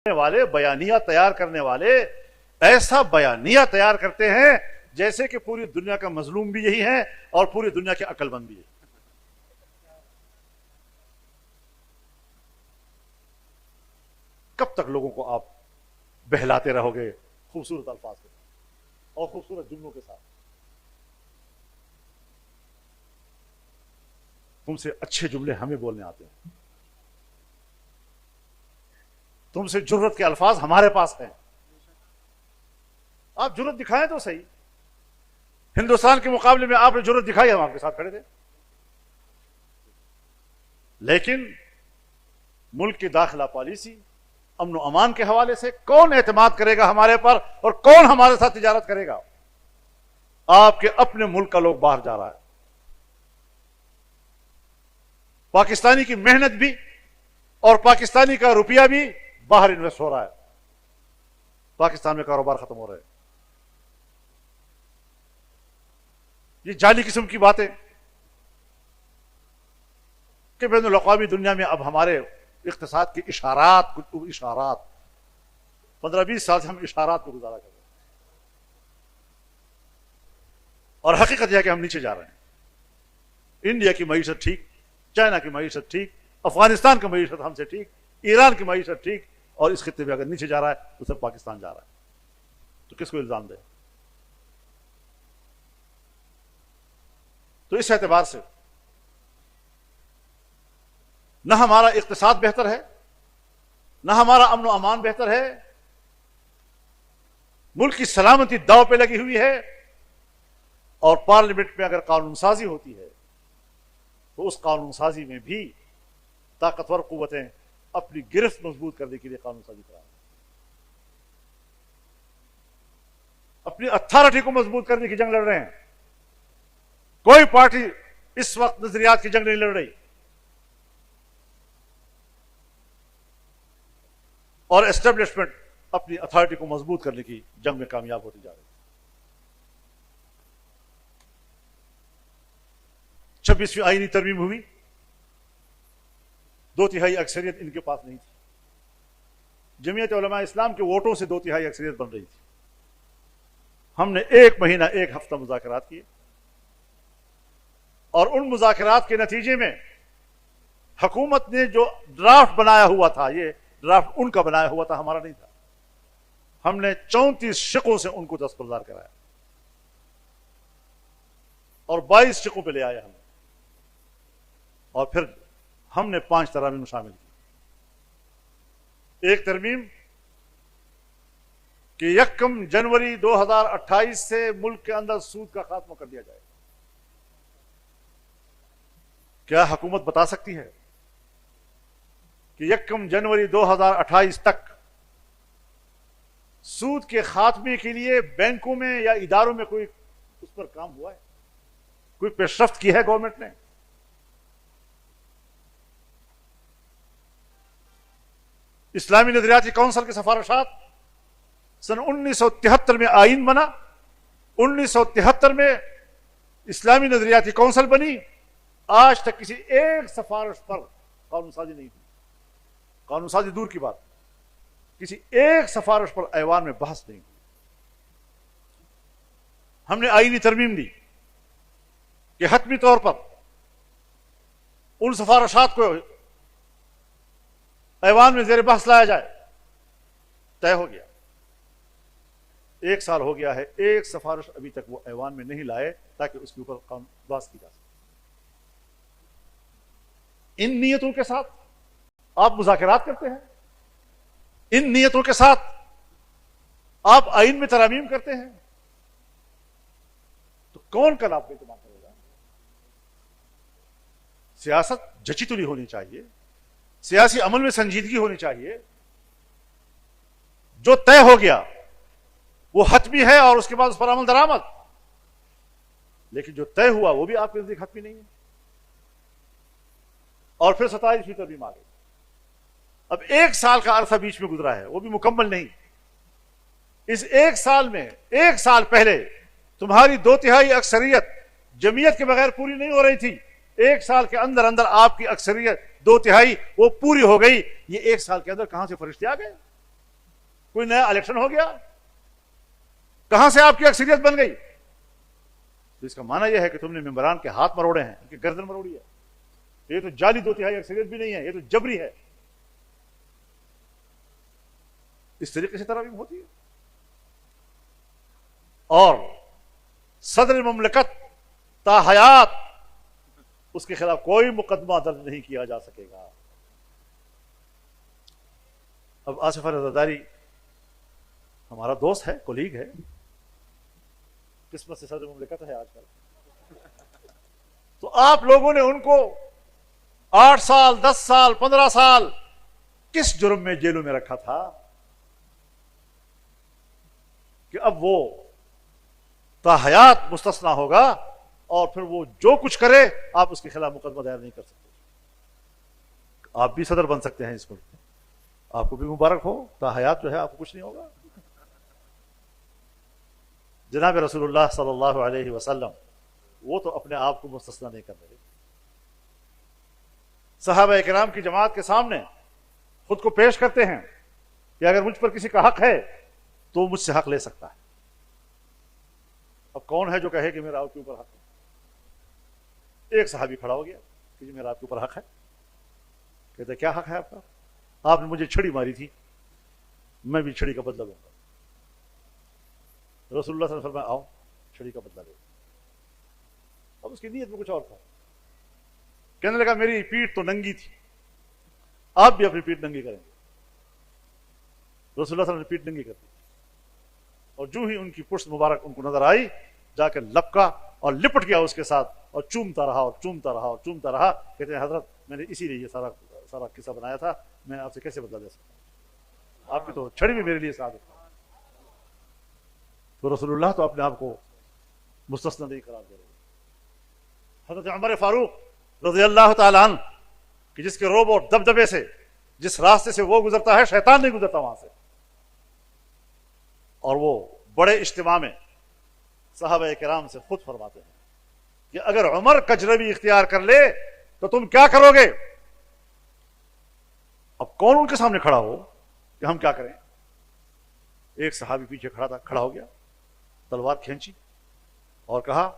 والے بیانیہ تیار کرنے والے ایسا بیانیہ تیار کرتے ہیں جیسے کہ پوری دنیا کا مظلوم بھی یہی ہے اور پوری دنیا کے عقل مند بھی ہے. کب تک لوگوں کو آپ بہلاتے رہو گے خوبصورت الفاظ کے ساتھ اور خوبصورت جملوں کے ساتھ؟ تم سے اچھے جملے ہمیں بولنے آتے ہیں، تم سے جرت کے الفاظ ہمارے پاس ہیں. آپ جرت دکھائیں تو صحیح. ہندوستان کے مقابلے میں آپ نے جرت دکھائی، ہم آپ کے ساتھ کھڑے تھے. لیکن ملک کی داخلہ پالیسی، امن و امان کے حوالے سے کون اعتماد کرے گا ہمارے پر اور کون ہمارے ساتھ تجارت کرے گا؟ آپ کے اپنے ملک کا لوگ باہر جا رہا ہے. پاکستانی کی محنت بھی اور پاکستانی کا روپیہ بھی باہر انویسٹ ہو رہا ہے. پاکستان میں کاروبار ختم ہو رہے ہیں. یہ جعلی قسم کی باتیں کہ بین الاقوامی دنیا میں اب ہمارے اقتصاد کے اشارات 15-20 سال سے ہم اشارات کو گزارا کر رہے ہیں اور حقیقت یہ کہ ہم نیچے جا رہے ہیں. انڈیا کی معیشت ٹھیک، چائنا کی معیشت ٹھیک، افغانستان کی معیشت ہم سے ٹھیک، ایران کی معیشت ٹھیک، اور اس خطے میں اگر نیچے جا رہا ہے تو صرف پاکستان جا رہا ہے. تو کس کو الزام دے؟ تو اس اعتبار سے نہ ہمارا اقتصاد بہتر ہے، نہ ہمارا امن و امان بہتر ہے. ملک کی سلامتی داؤ پہ لگی ہوئی ہے. اور پارلیمنٹ میں اگر قانون سازی ہوتی ہے تو اس قانون سازی میں بھی طاقتور قوتیں اپنی گرفت مضبوط کرنے کے لیے قانون سازی کرا رہی ہیں، اپنی اتھارٹی کو مضبوط کرنے کی جنگ لڑ رہے ہیں. کوئی پارٹی اس وقت نظریات کی جنگ نہیں لڑ رہی اور اسٹیبلشمنٹ اپنی اتھارٹی کو مضبوط کرنے کی جنگ میں کامیاب ہوتی جا رہی ہے. 26ویں آئینی ترمیم ہوئی، 2/3 اکثریت ان کے پاس نہیں تھی. جمعیت علماء اسلام کے ووٹوں سے 2/3 اکثریت بن رہی تھی. ہم نے 1 مہینہ 1 ہفتہ مذاکرات کیے اور ان مذاکرات کے نتیجے میں حکومت نے جو ڈرافٹ بنایا ہوا تھا، یہ ڈرافٹ ان کا بنایا ہوا تھا، ہمارا نہیں تھا. ہم نے 34 شقوں سے ان کو دستبردار کرایا اور 22 شقوں پہ لے آیا ہم، اور پھر ہم نے 5 ترامیم شامل کی. ایک ترمیم کہ 1 جنوری 2028 سے ملک کے اندر سود کا خاتمہ کر دیا جائے. کیا حکومت بتا سکتی ہے کہ 1 جنوری 2028 تک سود کے خاتمے کے لیے بینکوں میں یا اداروں میں کوئی اس پر کام ہوا ہے؟ کوئی پیش رفت کی ہے گورنمنٹ نے؟ اسلامی نظریاتی کونسل کی سفارشات سن 1973 میں آئین بنا، 1973 میں اسلامی نظریاتی کونسل بنی. آج تک کسی ایک سفارش پر قانون سازی نہیں ہوئی. قانون سازی دور کی بات، کسی ایک سفارش پر ایوان میں بحث نہیں ہوئی. ہم نے آئینی ترمیم دی کہ حتمی طور پر ان سفارشات کو ایوان میں زیر بحث لایا جائے. طے ہو گیا. 1 سال ہو گیا ہے، ایک سفارش ابھی تک وہ ایوان میں نہیں لائے تاکہ اس کے اوپر قانون بحث کی جا سکے. ان نیتوں کے ساتھ آپ مذاکرات کرتے ہیں، ان نیتوں کے ساتھ آپ آئین میں ترامیم کرتے ہیں، تو کون کل آپ کو اعتماد کرے گا؟ سیاست جچی تلی ہونی چاہیے، سیاسی عمل میں سنجیدگی ہونی چاہیے. جو طے ہو گیا وہ حتمی ہے اور اس کے بعد اس پر عمل درآمد. لیکن جو طے ہوا وہ بھی آپ کے نزدیک حتمی نہیں ہے. اور پھر 27ویں ترمیم آ گئی. اب 1 سال کا عرصہ بیچ میں گزرا ہے، وہ بھی مکمل نہیں. اس 1 سال میں 1 سال پہلے تمہاری 2/3 اکثریت جمعیت کے بغیر پوری نہیں ہو رہی تھی. 1 سال کے اندر آپ کی اکثریت 2/3 وہ پوری ہو گئی. یہ 1 سال کے اندر کہاں سے فرشتے آ گئے؟ کوئی نیا الیکشن ہو گیا؟ کہاں سے آپ کی اکثریت بن گئی؟ تو اس کا معنی یہ ہے کہ تم نے ممبران کے ہاتھ مروڑے ہیں، ان کی گردن مروڑی ہے. یہ تو جعلی 2/3 اکثریت بھی نہیں ہے، یہ تو جبری ہے. اس طریقے سے ترمیم ہوتی ہے. اور صدر مملکت تا حیات اس کے خلاف کوئی مقدمہ درج نہیں کیا جا سکے گا. اب آصف رضاداری ہمارا دوست ہے، کولیگ ہے، قسمت سے صدر مملکت ہے آج کل. تو آپ لوگوں نے ان کو 8 سال 10 سال 15 سال کس جرم میں جیلوں میں رکھا تھا کہ اب وہ تا حیات مستثنا ہوگا اور پھر وہ جو کچھ کرے آپ اس کے خلاف مقدمہ دائر نہیں کر سکتے. آپ بھی صدر بن سکتے ہیں اس ملک میں، آپ کو بھی مبارک ہو. تا حیات جو ہے آپ کو کچھ نہیں ہوگا. جناب رسول اللہ صلی اللہ علیہ وسلم وہ تو اپنے آپ کو مستثنا نہیں کر رہے. صحابہ کرام کی جماعت کے سامنے خود کو پیش کرتے ہیں کہ اگر مجھ پر کسی کا حق ہے تو مجھ سے حق لے سکتا ہے. اب کون ہے جو کہے کہ میرا آپ کے اوپر حق ہے؟ ایک صحابی کھڑا ہو گیا کہ جی میرا آپ کے اوپر حق ہے. کہتے کیا حق ہے آپ کا؟ آپ نے مجھے چھڑی ماری تھی، میں بھی چھڑی کا بدلہ لوں گا. رسول اللہ صلی اللہ علیہ وسلم فرمایا آؤ چھڑی کا بدلہ لے. اب اس کی نیت میں کچھ اور تھا. کہنے لگا میری پیٹھ تو ننگی تھی، آپ بھی اپنی پیٹھ ننگی کریں گے. رسول اللہ صلی اللہ علیہ وسلم نے پیٹھ ننگی کر دی اور جو ہی ان کی پشت مبارک ان کو نظر آئی جا کے لپکا اور لپٹ گیا اس کے ساتھ اور چومتا رہا اور چومتا رہا اور چومتا رہا. کہتے ہیں حضرت میں نے اسی لیے یہ سارا قصہ بنایا تھا، میں آپ سے کیسے بدلا دے سکتا ہوں؟ آپ کی تو چھڑی بھی میرے لیے ساتھ تھا. تو رسول اللہ تو اپنے آپ کو مستثنا نہیں قرار دے رہے. حضرت عمر فاروق رضی اللہ تعالیٰ عنہ کہ جس کے روب اور دبدبے سے جس راستے سے وہ گزرتا ہے شیطان نہیں گزرتا وہاں سے. اور وہ بڑے اجتماع میں صحابہ کرام سے خود فرماتے ہیں کہ اگر عمر کجروی اختیار کر لے تو تم کیا کرو گے؟ اب کون ان کے سامنے کھڑا ہو کہ ہم کیا کریں؟ ایک صحابی پیچھے کھڑا ہو گیا، تلوار کھینچی اور کہا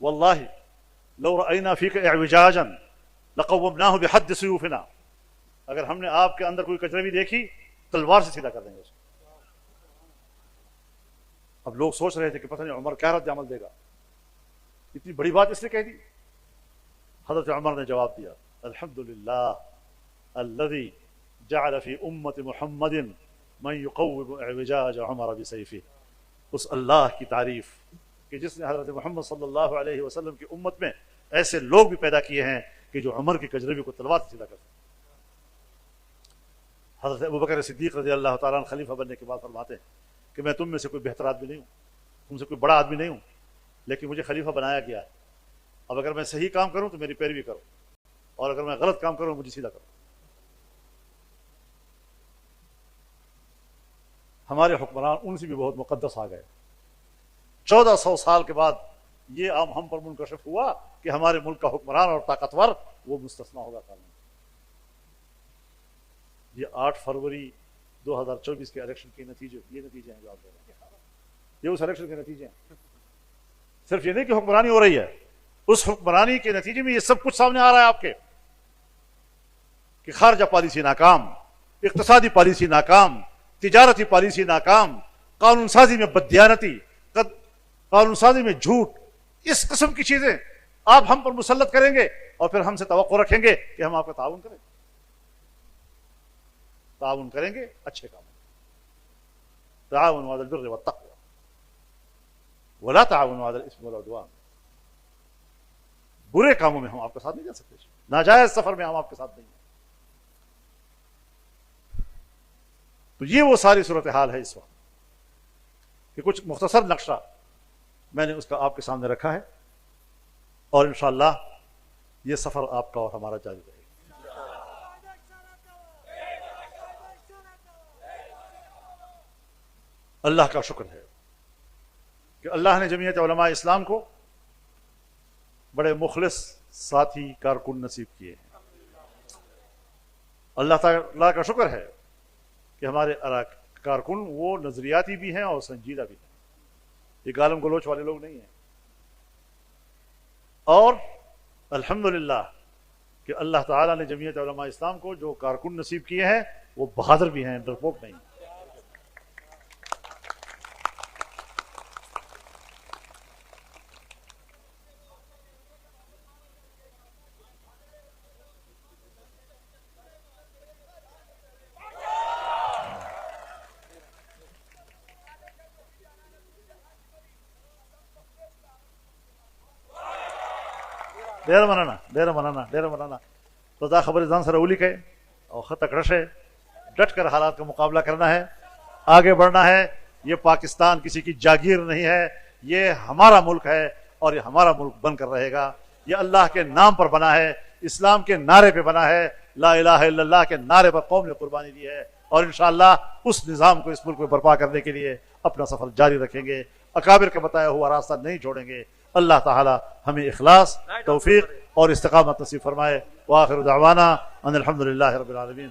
واللہ لو رأینا فیک اعوجاجا لقومناہ بحد سیوفنا، اگر ہم نے آپ کے اندر کوئی کجروی دیکھی تلوار سے سیدھا کر دیں گے اس کو. اب لوگ سوچ رہے تھے کہ پتہ نہیں عمر کیا رد عمل دے گا، اتنی بڑی بات اس نے کہہ دی. حضرت عمر نے جواب دیا الحمدللہ الذی جعل فی امت محمد من یقوم اعوجاج عمر بسیفہ. اس اللہ کی تعریف کہ جس نے حضرت محمد صلی اللہ علیہ وسلم کی امت میں ایسے لوگ بھی پیدا کیے ہیں کہ جو عمر کی کجروی کو تلوار سے سیدھا کرتے ہیں. حضرت ابوبکر صدیق رضی اللہ تعالیٰ عنہ خلیفہ بننے کے بعد فرماتے ہیں کہ میں تم میں سے کوئی بہتر آدمی نہیں ہوں، تم سے کوئی بڑا آدمی نہیں ہوں، لیکن مجھے خلیفہ بنایا گیا ہے. اب اگر میں صحیح کام کروں تو میری پیروی کرو، اور اگر میں غلط کام کروں مجھے سیدھا کرو. ہمارے حکمران ان سے بھی بہت مقدس آ گئے. 1400 سال کے بعد یہ ہم پر منکشف ہوا کہ ہمارے ملک کا حکمران اور طاقتور وہ مستثنا ہوگا قانون. یہ 8 فروری 2024 کے الیکشن کے نتیجے، یہ نتیجے ہیں جو آپ دے رہے ہیں، یہ اس الیکشن کے نتیجے ہیں. صرف یہ نہیں کہ حکمرانی ہو رہی ہے، اس حکمرانی کے نتیجے میں یہ سب کچھ سامنے آ رہا ہے آپ کے کہ خارجہ پالیسی ناکام، اقتصادی پالیسی ناکام، تجارتی پالیسی ناکام، قانون سازی میں بددیانتی، قانون سازی میں جھوٹ، اس قسم کی چیزیں آپ ہم پر مسلط کریں گے اور پھر ہم سے توقع رکھیں گے کہ ہم آپ کا تعاون کریں. تعاون کریں گے اچھے کاموں، تعاونوا علی البر والتقوی ولا تعاونوا علی الاثم والعدوان. برے کاموں میں ہم آپ کا ساتھ نہیں دے سکتے، ناجائز سفر میں ہم آپ کے ساتھ نہیں ہیں. تو یہ وہ ساری صورتحال ہے اس وقت کہ کچھ مختصر نقشہ میں نے اس کا آپ کے سامنے رکھا ہے، اور انشاءاللہ یہ سفر آپ کا اور ہمارا جاری رہے گا. اللہ کا شکر ہے کہ اللہ نے جمعیت علماء اسلام کو بڑے مخلص ساتھی کارکن نصیب کیے ہیں. اللہ تعالیٰ کا شکر ہے کہ ہمارے کارکن وہ نظریاتی بھی ہیں اور سنجیدہ بھی ہیں، یہ گالم گلوچ والے لوگ نہیں ہیں. اور الحمدللہ کہ اللہ تعالیٰ نے جمعیت علماء اسلام کو جو کارکن نصیب کیے ہیں وہ بہادر بھی ہیں، ڈرپوک نہیں. ډېره مننه تو دا خبر ځان سره ولیکئ او ښه تکړه شئ، ڈٹ کر حالات کا مقابلہ کرنا ہے، آگے بڑھنا ہے. یہ پاکستان کسی کی جاگیر نہیں ہے، یہ ہمارا ملک ہے اور یہ ہمارا ملک بن کر رہے گا. یہ اللہ کے نام پر بنا ہے، اسلام کے نعرے پہ بنا ہے، لا الہ الا اللہ کے نعرے پر قوم نے قربانی دی ہے، اور انشاءاللہ اس نظام کو اس ملک میں برپا کرنے کے لیے اپنا سفر جاری رکھیں گے، اکابر کا بتایا ہوا راستہ نہیں چھوڑیں گے. اللہ تعالی ہمیں اخلاص، توفیق اور استقامت نصیب فرمائے. وآخر دعوانا ان الحمدللہ رب العالمین.